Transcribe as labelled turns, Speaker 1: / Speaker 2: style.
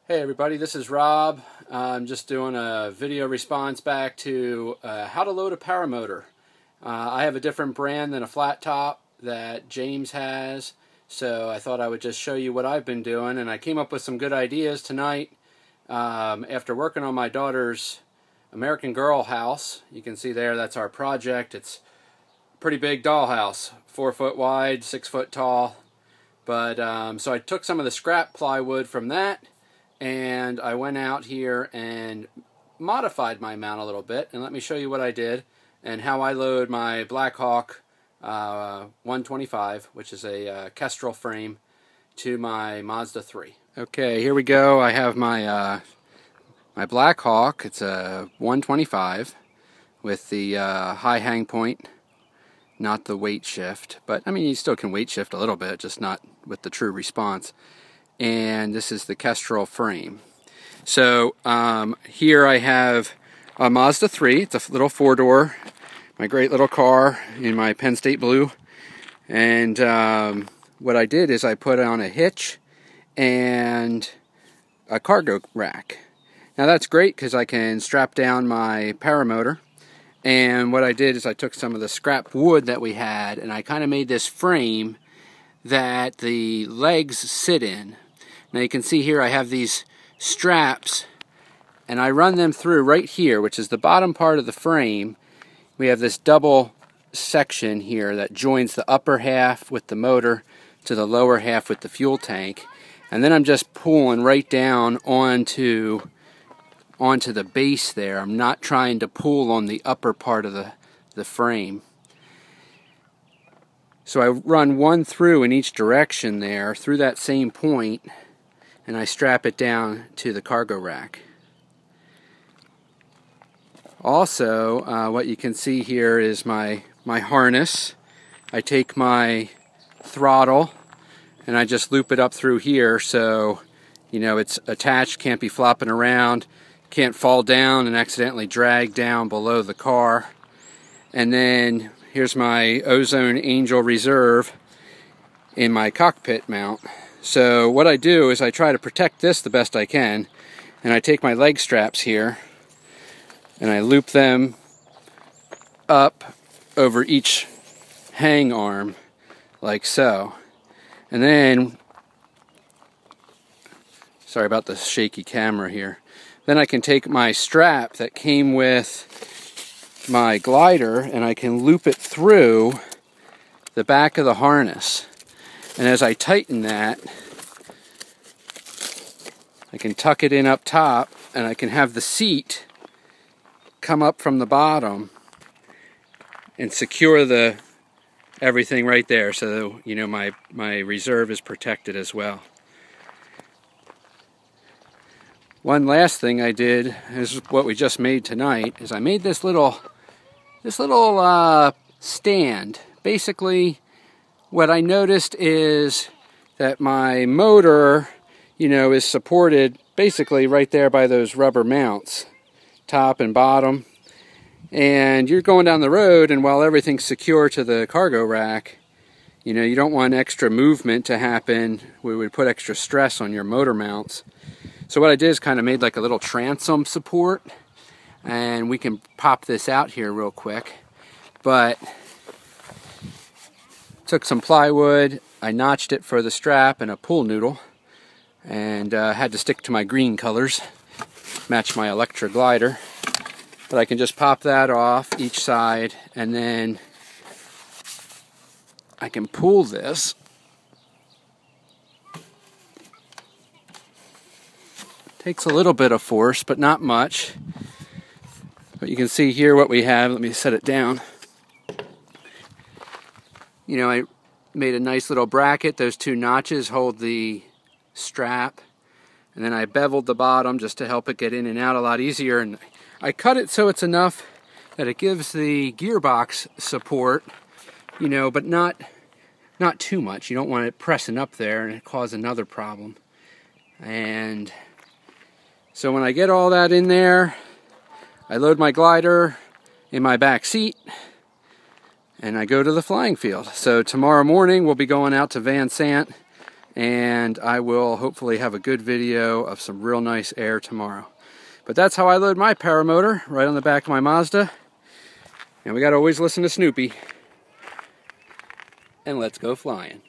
Speaker 1: Hey everybody, this is Rob. I'm just doing a video response back to how to load a paramotor. I have a different brand than a flat top that James has, so I thought I would just show you what I've been doing, and I came up with some good ideas tonight after working on my daughter's American Girl house. You can see there, that's our project. It's a pretty big dollhouse, 4 foot wide, 6 foot tall. But so I took some of the scrap plywood from that, and I went out here and modified my mount a little bit, and let me show you what I did and how I load my Blackhawk 125, which is a Kestrel frame, to my Mazda 3. Okay, here we go. I have my my Blackhawk. It's a 125 with the high hang point, not the weight shift, but I mean you still can weight shift a little bit, just not with the true response. And this is the Kestrel frame. So here I have a Mazda 3. It's a little 4-door, my great little car in my Penn State blue. And what I did is I put on a hitch and a cargo rack. Now that's great because I can strap down my paramotor. And what I did is I took some of the scrap wood that we had and I kind of made this frame that the legs sit in. Now you can see here I have these straps and I run them through right here, which is the bottom part of the frame. We have this double section here that joins the upper half with the motor to the lower half with the fuel tank. And then I'm just pulling right down onto the base there. I'm not trying to pull on the upper part of the frame. So I run one through in each direction there, through that same point, and I strap it down to the cargo rack. Also, what you can see here is my harness. I take my throttle and I just loop it up through here so you know it's attached, can't be flopping around, can't fall down and accidentally drag down below the car. And then here's my Ozone Angel Reserve in my cockpit mount. So what I do is I try to protect this the best I can, and I take my leg straps here and I loop them up over each hang arm like so. And then, sorry about the shaky camera here, then I can take my strap that came with my glider and I can loop it through the back of the harness. And as I tighten that, I can tuck it in up top and I can have the seat come up from the bottom and secure everything right there so you know my reserve is protected as well. One last thing I did is what we just made tonight is I made this little stand. Basically what I noticed is that my motor, you know, is supported basically right there by those rubber mounts, top and bottom. And you're going down the road, and while everything's secure to the cargo rack, you know, you don't want extra movement to happen. We would put extra stress on your motor mounts. So what I did is kind of made like a little transom support, and we can pop this out here real quick. But took some plywood, I notched it for the strap and a pull noodle, and had to stick to my green colors, match my Electra glider. But I can just pop that off each side, and then I can pull this. Takes a little bit of force, but not much. But you can see here what we have. Let me set it down. You know, I made a nice little bracket. Those two notches hold the strap. And then I beveled the bottom just to help it get in and out a lot easier. And I cut it so it's enough that it gives the gearbox support, you know, but not too much. You don't want it pressing up there and it cause another problem. And so when I get all that in there, I load my glider in my back seat and I go to the flying field. So tomorrow morning we'll be going out to Van Sant and I will hopefully have a good video of some real nice air tomorrow. But that's how I load my paramotor, right on the back of my Mazda. And we gotta always listen to Snoopy. And let's go flying.